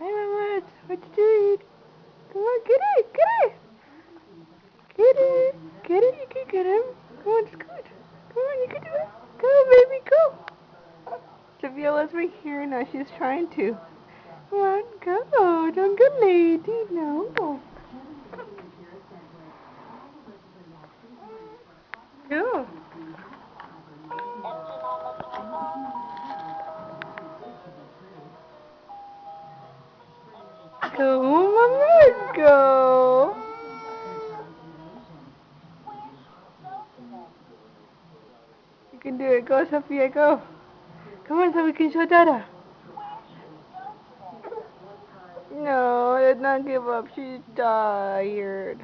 Hi, Mama. What you doing? Come on, get it, get it. Get it, get it. You can get him. Come on, Scoot. Come on, you can do it. Go, baby, go. Saviola's right here now. She's trying to. Come on, go. Don't get lazy. No. Go. Go, Mama, go. You can do it. Go, Sophia, go. Come on so we can show Dada. No, let's not give up. She's tired.